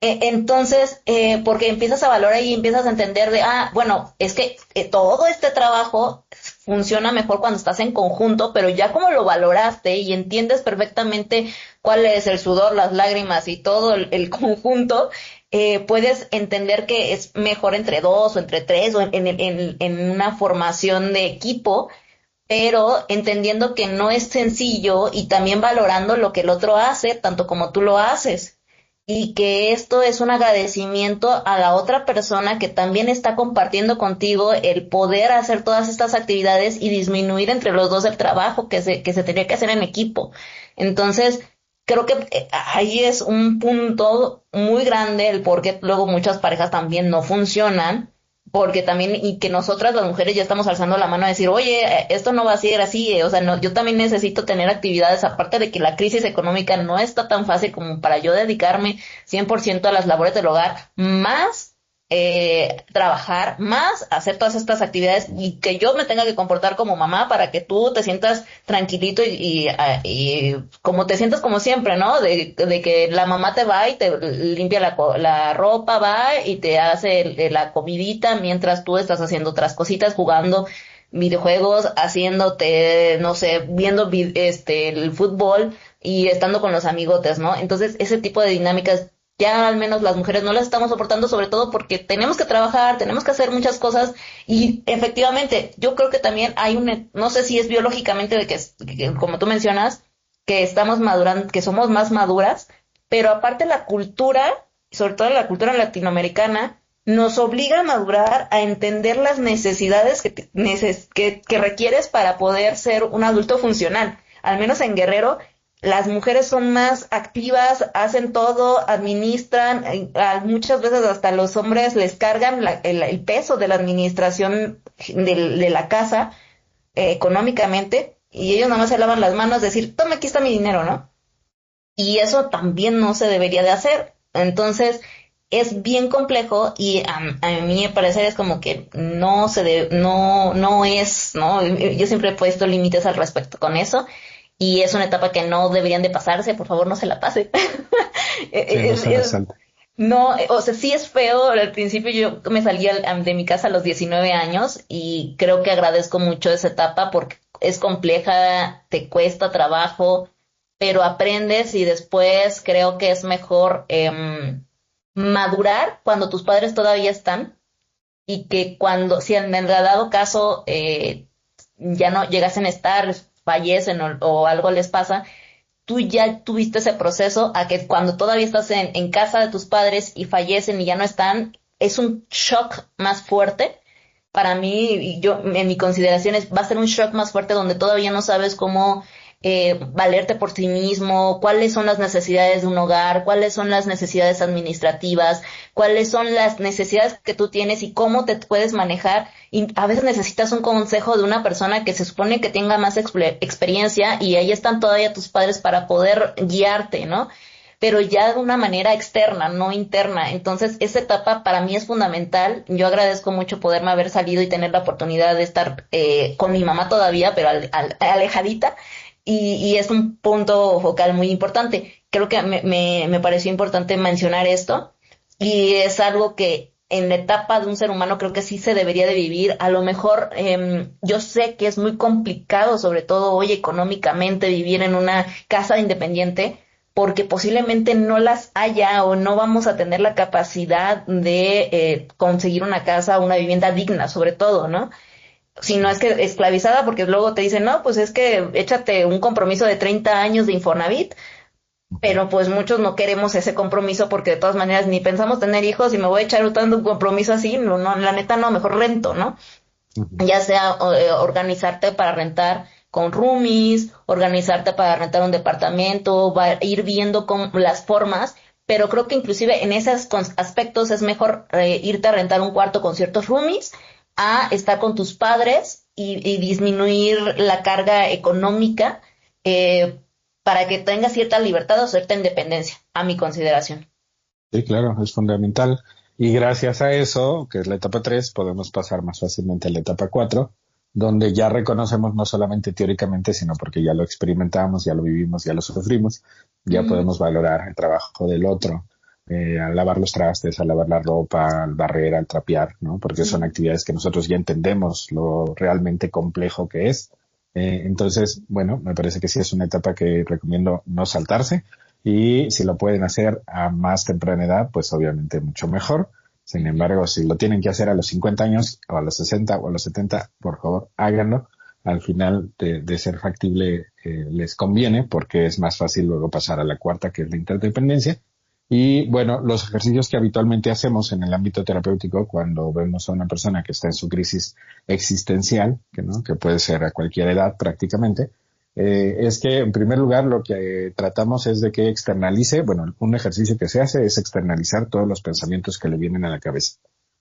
Entonces, porque empiezas a valorar y empiezas a entender bueno, es que todo este trabajo funciona mejor cuando estás en conjunto, pero ya como lo valoraste y entiendes perfectamente cuál es el sudor, las lágrimas y todo el conjunto, puedes entender que es mejor entre dos o entre tres o en una formación de equipo, pero entendiendo que no es sencillo y también valorando lo que el otro hace, tanto como tú lo haces. Y que esto es un agradecimiento a la otra persona que también está compartiendo contigo el poder hacer todas estas actividades y disminuir entre los dos el trabajo que se tenía que hacer en equipo. Entonces, creo que ahí es un punto muy grande el por qué luego muchas parejas también no funcionan, porque también, y que nosotras las mujeres ya estamos alzando la mano a decir, oye, esto no va a ser así, o sea, no, yo también necesito tener actividades, aparte de que la crisis económica no está tan fácil como para yo dedicarme 100% a las labores del hogar, más trabajar, más hacer todas estas actividades y que yo me tenga que comportar como mamá para que tú te sientas tranquilito y como te sientas como siempre, ¿no? De que la mamá te va y te limpia la ropa, va y te hace la comidita mientras tú estás haciendo otras cositas, jugando. videojuegos, haciéndote, no sé, viendo el fútbol y estando con los amigotes, ¿no? Entonces, ese tipo de dinámicas ya al menos las mujeres no las estamos soportando, sobre todo porque tenemos que trabajar, tenemos que hacer muchas cosas y efectivamente, yo creo que también hay no sé si es biológicamente de que como tú mencionas, que estamos madurando, que somos más maduras, pero aparte la cultura, sobre todo la cultura latinoamericana, nos obliga a madurar, a entender las necesidades que requieres para poder ser un adulto funcional. Al menos en Guerrero, las mujeres son más activas, hacen todo, administran, muchas veces hasta los hombres les cargan el peso de la administración de la casa económicamente y ellos nada más se lavan las manos, decir, toma, aquí está mi dinero, ¿no? Y eso también no se debería de hacer. Entonces, es bien complejo y a mí me parece es como que no es, ¿no? Yo siempre he puesto límites al respecto con eso y es una etapa que no deberían de pasarse, por favor no se la pase.
Sí, no se resalta.
No, o sea, sí es feo. Al principio yo me salí de mi casa a los 19 años y creo que agradezco mucho esa etapa porque es compleja, te cuesta trabajo, pero aprendes y después creo que es mejor madurar cuando tus padres todavía están y que cuando, si en el dado caso ya no llegasen a estar, fallecen o algo les pasa, tú ya tuviste ese proceso a que cuando todavía estás en casa de tus padres y fallecen y ya no están, es un shock más fuerte. Para mí, y yo, en mi consideración, va a ser un shock más fuerte donde todavía no sabes cómo valerte por ti mismo, cuáles son las necesidades de un hogar, cuáles son las necesidades administrativas, cuáles son las necesidades que tú tienes y cómo te puedes manejar. Y a veces necesitas un consejo de una persona que se supone que tenga más experiencia y ahí están todavía tus padres para poder guiarte, ¿no? Pero ya de una manera externa, no interna. Entonces, esa etapa para mí es fundamental. Yo agradezco mucho poderme haber salido y tener la oportunidad de estar con mi mamá todavía, pero alejadita. Y es un punto focal muy importante. Creo que me pareció importante mencionar esto. Y es algo que en la etapa de un ser humano creo que sí se debería de vivir. A lo mejor yo sé que es muy complicado, sobre todo hoy económicamente, vivir en una casa independiente porque posiblemente no las haya o no vamos a tener la capacidad de conseguir una casa o una vivienda digna, sobre todo, ¿no? Si no es que esclavizada, porque luego te dicen, no, pues es que échate un compromiso de 30 años de Infonavit, pero pues muchos no queremos ese compromiso porque de todas maneras ni pensamos tener hijos y me voy a echar tanto un compromiso así, no, no, la neta no, mejor rento, ¿no?
Ujú.
Ya sea organizarte para rentar con roomies, organizarte para rentar un departamento, ir viendo con las formas, pero creo que inclusive en esos aspectos es mejor irte a rentar un cuarto con ciertos roomies a estar con tus padres y disminuir la carga económica eh, para que tengas cierta libertad o cierta independencia, a mi consideración.
Sí, claro, es fundamental. Y gracias a eso, que es la etapa 3, podemos pasar más fácilmente a la etapa 4, donde ya reconocemos no solamente teóricamente, sino porque ya lo experimentamos, ya lo vivimos, ya lo sufrimos, ya
Ujú,
podemos valorar el trabajo del otro, al lavar los trastes, al lavar la ropa, al barrer, al trapear, ¿no? Porque son
ujú.
actividades que nosotros ya entendemos lo realmente complejo que es. Entonces, bueno, me parece que sí es una etapa que recomiendo no saltarse y si lo pueden hacer a más temprana edad, pues obviamente mucho mejor. Sin embargo, si lo tienen que hacer a los 50 años o a los 60 o a los 70, por favor, háganlo. Al final de ser factible les conviene porque es más fácil luego pasar a la cuarta, que es la interdependencia. Y bueno, los ejercicios que habitualmente hacemos en el ámbito terapéutico cuando vemos a una persona que está en su crisis existencial, que puede ser a cualquier edad prácticamente, es que en primer lugar lo que tratamos es de que externalice, bueno, un ejercicio que se hace es externalizar todos los pensamientos que le vienen a la cabeza.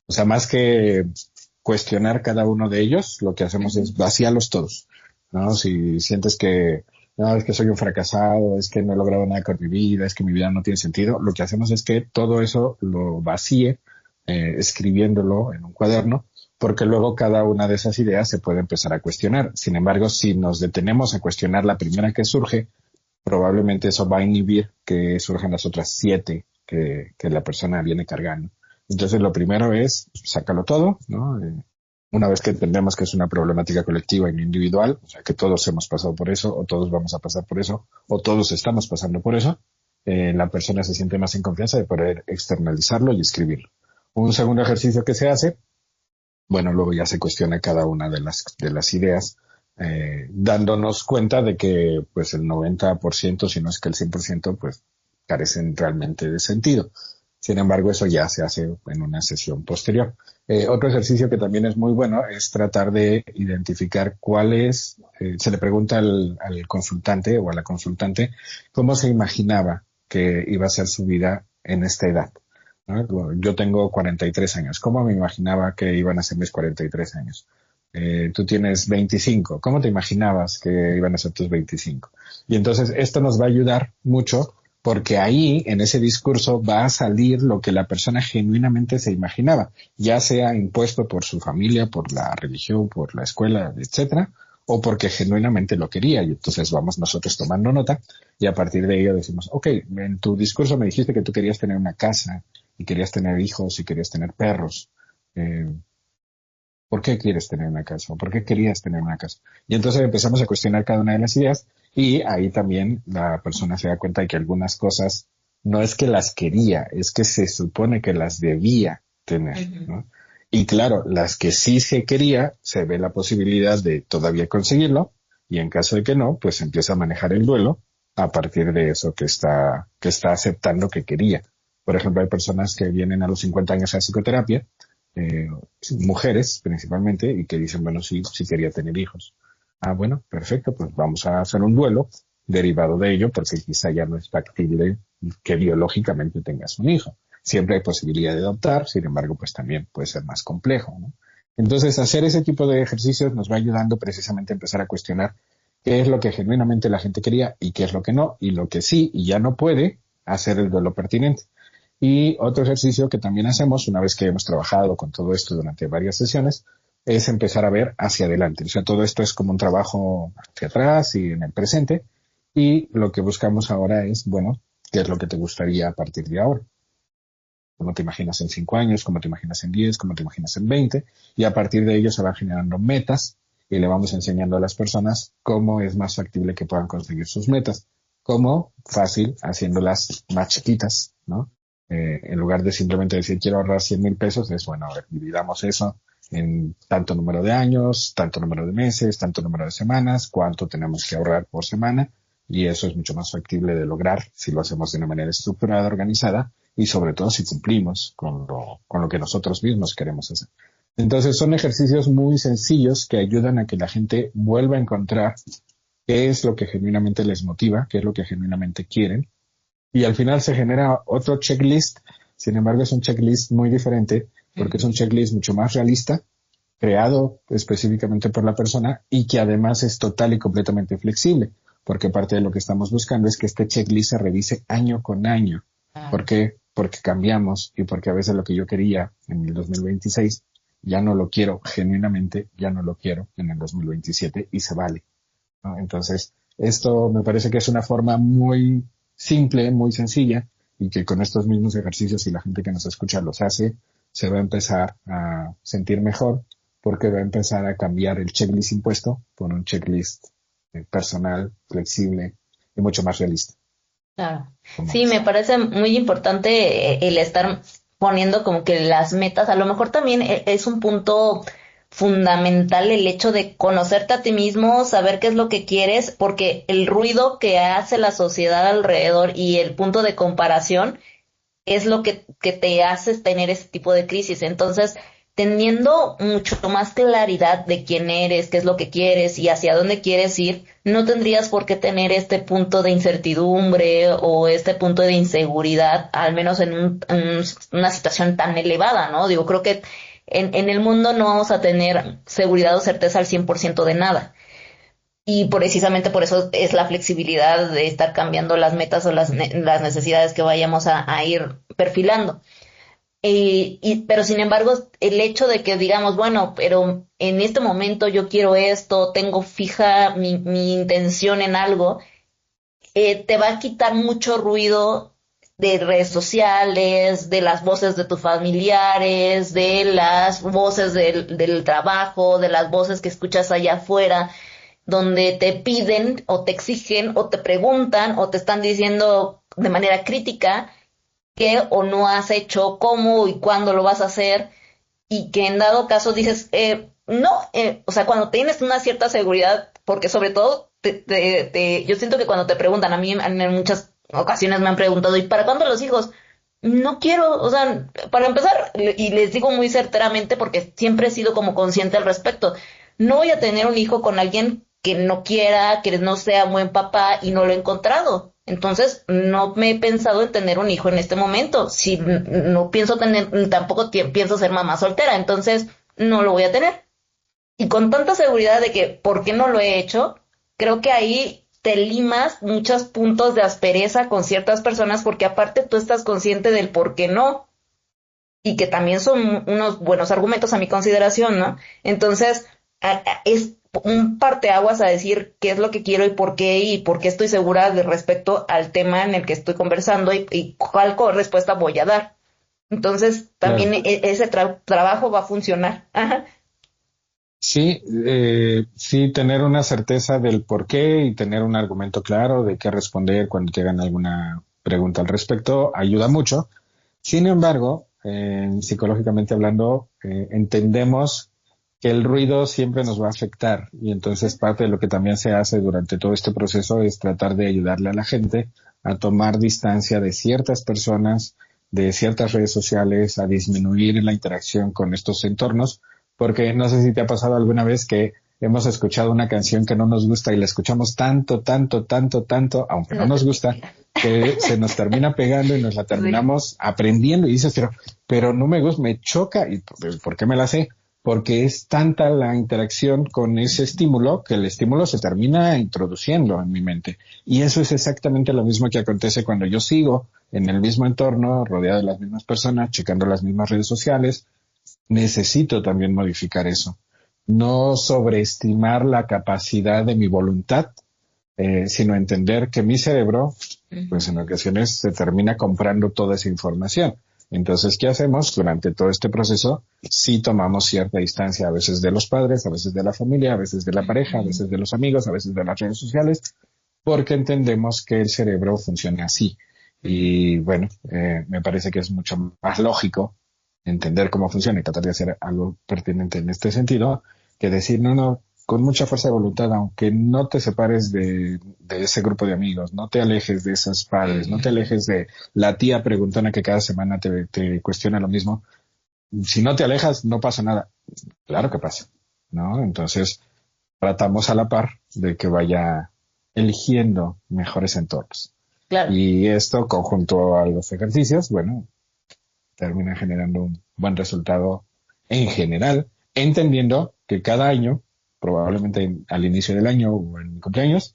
O sea, más que cuestionar cada uno de ellos, lo que hacemos es vaciarlos todos, ¿no? Si sientes que, no, es que soy un fracasado, es que no he logrado nada con mi vida, es que mi vida no tiene sentido, lo que hacemos es que todo eso lo vacíe, escribiéndolo en un cuaderno, porque luego cada una de esas ideas se puede empezar a cuestionar. Sin embargo, si nos detenemos a cuestionar la primera que surge, probablemente eso va a inhibir que surjan las otras 7 que la persona viene cargando. Entonces, lo primero es sácalo todo, ¿no? Una vez que entendemos que es una problemática colectiva y no individual, o sea, que todos hemos pasado por eso, o todos vamos a pasar por eso, o todos estamos pasando por eso, la persona se siente más en confianza de poder externalizarlo y escribirlo. Un segundo ejercicio que se hace, bueno, luego ya se cuestiona cada una de las ideas, dándonos cuenta de que pues el 90%, si no es que el 100%, pues carecen realmente de sentido. Sin embargo, eso ya se hace en una sesión posterior. Otro ejercicio que también es muy bueno es tratar de identificar cuál es, se le pregunta al consultante o a la consultante cómo se imaginaba que iba a ser su vida en esta edad, ¿no? Yo tengo 43 años. ¿Cómo me imaginaba que iban a ser mis 43 años? Tú tienes 25. ¿Cómo te imaginabas que iban a ser tus 25? Y entonces esto nos va a ayudar mucho porque ahí, en ese discurso, va a salir lo que la persona genuinamente se imaginaba, ya sea impuesto por su familia, por la religión, por la escuela, etcétera, o porque genuinamente lo quería. Y entonces vamos nosotros tomando nota y a partir de ello decimos, ok, en tu discurso me dijiste que tú querías tener una casa y querías tener hijos y querías tener perros. Eh, ¿Por qué quieres tener una casa? ¿O por qué querías tener una casa? Y entonces empezamos a cuestionar cada una de las ideas y ahí también la persona se da cuenta de que algunas cosas no es que las quería, es que se supone que las debía tener, ¿no? Y claro, las que sí se quería, se ve la posibilidad de todavía conseguirlo y en caso de que no, pues empieza a manejar el duelo a partir de eso que está aceptando que quería. Por ejemplo, hay personas que vienen a los 50 años a psicoterapia, eh, mujeres principalmente, y que dicen, bueno, sí, sí quería tener hijos. Ah, bueno, perfecto, pues vamos a hacer un duelo derivado de ello, porque quizá ya no es factible que biológicamente tengas un hijo. Siempre hay posibilidad de adoptar, sin embargo, pues también puede ser más complejo, ¿no? Entonces, hacer ese tipo de ejercicios nos va ayudando precisamente a empezar a cuestionar qué es lo que genuinamente la gente quería y qué es lo que no, y lo que sí y ya no puede, hacer el duelo pertinente. Y otro ejercicio que también hacemos una vez que hemos trabajado con todo esto durante varias sesiones es empezar a ver hacia adelante. O sea, todo esto es como un trabajo hacia atrás y en el presente. Y lo que buscamos ahora es, bueno, ¿qué es lo que te gustaría a partir de ahora? ¿Cómo te imaginas en 5 años? ¿Cómo te imaginas en 10? ¿Cómo te imaginas en 20? Y a partir de ello se van generando metas y le vamos enseñando a las personas cómo es más factible que puedan conseguir sus metas. Cómo fácil, haciéndolas más chiquitas, ¿no? En lugar de simplemente decir quiero ahorrar 100,000 pesos, es bueno, a ver, dividamos eso en tanto número de años, tanto número de meses, tanto número de semanas, cuánto tenemos que ahorrar por semana, y eso es mucho más factible de lograr si lo hacemos de una manera estructurada, organizada, y sobre todo si cumplimos con lo que nosotros mismos queremos hacer. Entonces son ejercicios muy sencillos que ayudan a que la gente vuelva a encontrar qué es lo que genuinamente les motiva, qué es lo que genuinamente quieren, y al final se genera otro checklist. Sin embargo, es un checklist muy diferente porque es un checklist mucho más realista, creado específicamente por la persona y que además es total y completamente flexible, porque parte de lo que estamos buscando es que este checklist se revise año con año. ¿Por qué? Porque cambiamos y porque a veces lo que yo quería en el 2026 ya no lo quiero genuinamente, ya no lo quiero en el 2027 y se vale, ¿no? Entonces, esto me parece que es una forma muy simple, muy sencilla, y que con estos mismos ejercicios, si la gente que nos escucha los hace, se va a empezar a sentir mejor, porque va a empezar a cambiar el checklist impuesto por un checklist personal, flexible y mucho más realista.
Claro.
¿Cómo
Sí, me
ves?
parece muy importante el estar poniendo como que las metas. A lo mejor también es un punto fundamental el hecho de conocerte a ti mismo, saber qué es lo que quieres, porque el ruido que hace la sociedad alrededor y el punto de comparación es lo que te hace tener ese tipo de crisis. Entonces, teniendo mucho más claridad de quién eres, qué es lo que quieres y hacia dónde quieres ir, no tendrías por qué tener este punto de incertidumbre o este punto de inseguridad, al menos en una situación tan elevada, ¿no? Digo, creo que en el mundo no vamos a tener seguridad o certeza al 100% de nada. Y precisamente por eso es la flexibilidad de estar cambiando las metas o las necesidades que vayamos a ir perfilando. Pero sin embargo, el hecho de que digamos, bueno, pero en este momento yo quiero esto, tengo fija mi intención en algo, te va a quitar mucho ruido de redes sociales, de las voces de tus familiares, de las voces del trabajo, de las voces que escuchas allá afuera, donde te piden o te exigen o te preguntan o te están diciendo de manera crítica qué o no has hecho, cómo y cuándo lo vas a hacer, y que en dado caso dices, no, o sea, cuando tienes una cierta seguridad, porque sobre todo, yo siento que cuando te preguntan, a mí en muchas ocasiones me han preguntado, ¿y para cuándo los hijos? No quiero, o sea, para empezar, y les digo muy certeramente porque siempre he sido como consciente al respecto, no voy a tener un hijo con alguien que no quiera, que no sea buen papá y no lo he encontrado. Entonces, no me he pensado en tener un hijo en este momento. Si no pienso tener, tampoco pienso ser mamá soltera, entonces no lo voy a tener. Y con tanta seguridad de que por qué no lo he hecho, creo que ahí te limas muchos puntos de aspereza con ciertas personas porque aparte tú estás consciente del por qué no y que también son unos buenos argumentos a mi consideración, ¿no? Entonces, es un parteaguas a decir qué es lo que quiero y por qué estoy segura de respecto al tema en el que estoy conversando y cuál respuesta voy a dar. Entonces, también
Claro.
ese trabajo va a funcionar. Ajá.
Sí, sí, tener una certeza del por qué y tener un argumento claro de qué responder cuando te hagan alguna pregunta al respecto ayuda mucho. Sin embargo, psicológicamente hablando, entendemos que el ruido siempre nos va a afectar y entonces parte de lo que también se hace durante todo este proceso es tratar de ayudarle a la gente a tomar distancia de ciertas personas, de ciertas redes sociales, a disminuir la interacción con estos entornos, porque no sé si te ha pasado alguna vez que hemos escuchado una canción que no nos gusta y la escuchamos tanto, tanto, tanto, tanto, aunque no
No te
nos gusta,
pega.
que se nos termina pegando y nos la
Sí.
terminamos aprendiendo y dices, pero no me gusta, me choca. ¿Y por qué me la sé? Porque es tanta la interacción con ese estímulo que el estímulo se termina introduciendo en mi mente. Y eso es exactamente lo mismo que acontece cuando yo sigo en el mismo entorno, rodeado de las mismas personas, checando las mismas redes sociales. Necesito también modificar eso. No sobreestimar la capacidad de mi voluntad, sino entender que mi cerebro, pues en
Ujú.
ocasiones se termina comprando toda esa información. Entonces, ¿qué hacemos? Durante todo este proceso, sí tomamos cierta distancia, a veces de los padres, a veces de la familia, a veces de la pareja, a
Ujú.
veces de los amigos, a veces de las redes sociales, porque entendemos que el cerebro funciona así. Y bueno, me parece que es mucho más lógico entender cómo funciona y tratar de hacer algo pertinente en este sentido, que decir, no, no, con mucha fuerza de voluntad, aunque no te separes de ese grupo de amigos, no te alejes de esos padres, no te
Ujú.
alejes de la tía preguntona que cada semana te cuestiona lo mismo. Si no te alejas, no pasa nada. Claro que pasa, ¿no? Entonces, tratamos a la par de que vaya eligiendo mejores entornos.
Claro.
Y esto, conjunto a los ejercicios, bueno, termina generando un buen resultado en general, entendiendo que cada año, probablemente al inicio del año o en mi cumpleaños,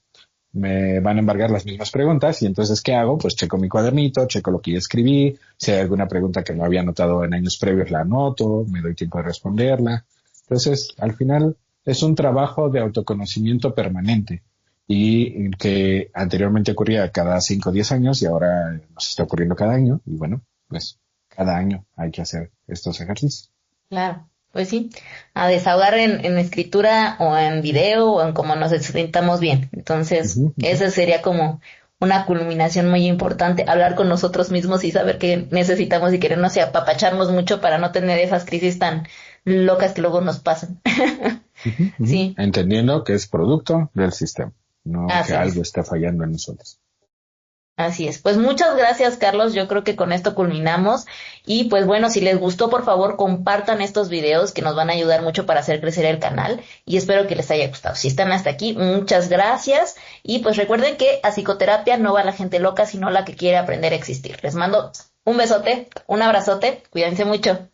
me van a embargar las mismas preguntas y entonces, ¿qué hago? Pues checo mi cuadernito, checo lo que ya escribí, si hay alguna pregunta que no había anotado en años previos, la anoto, me doy tiempo de responderla. Entonces, al final, es un trabajo de autoconocimiento permanente y que anteriormente ocurría cada 5 o 10 años y ahora nos está ocurriendo cada año y bueno, pues cada año hay que hacer estos ejercicios.
Claro, pues sí, a desahogar en escritura o en video o en cómo nos sintamos bien. Entonces,
Ujú, ujú.
esa sería como una culminación muy importante, hablar con nosotros mismos y saber qué necesitamos y querernos y apapacharnos mucho para no tener esas crisis tan locas que luego nos pasan.
Ujú, ujú.
Sí,
Entendiendo que es producto del sistema, no que
así
algo
es.
está fallando en nosotros.
Así es. Pues muchas gracias, Carlos. Yo creo que con esto culminamos. Y pues bueno, si les gustó, por favor, compartan estos videos que nos van a ayudar mucho para hacer crecer el canal. Y espero que les haya gustado. Si están hasta aquí, muchas gracias. Y pues recuerden que a psicoterapia no va la gente loca, sino la que quiere aprender a existir. Les mando un besote, un abrazote. Cuídense mucho.